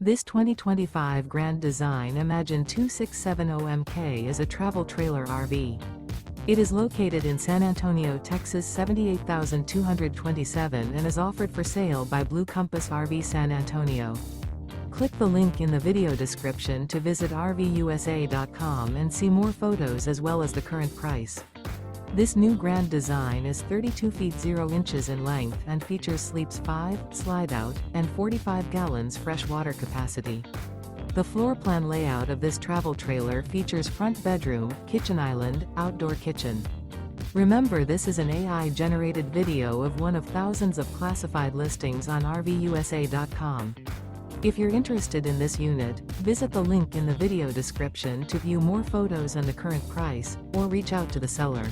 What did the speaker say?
This 2025 Grand Design Imagine 2670MK is a travel trailer RV. It is located in San Antonio, Texas 78227 and is offered for sale by Blue Compass RV San Antonio. Click the link in the video description to visit RVUSA.com and see more photos as well as the current price. This new Grand Design is 32 feet 0 inches in length and features sleeps 5, slide-out, and 45 gallons fresh water capacity. The floor plan layout of this travel trailer features front bedroom, kitchen island, outdoor kitchen. Remember, this is an AI-generated video of one of thousands of classified listings on RVUSA.com. If you're interested in this unit, visit the link in the video description to view more photos and the current price, or reach out to the seller.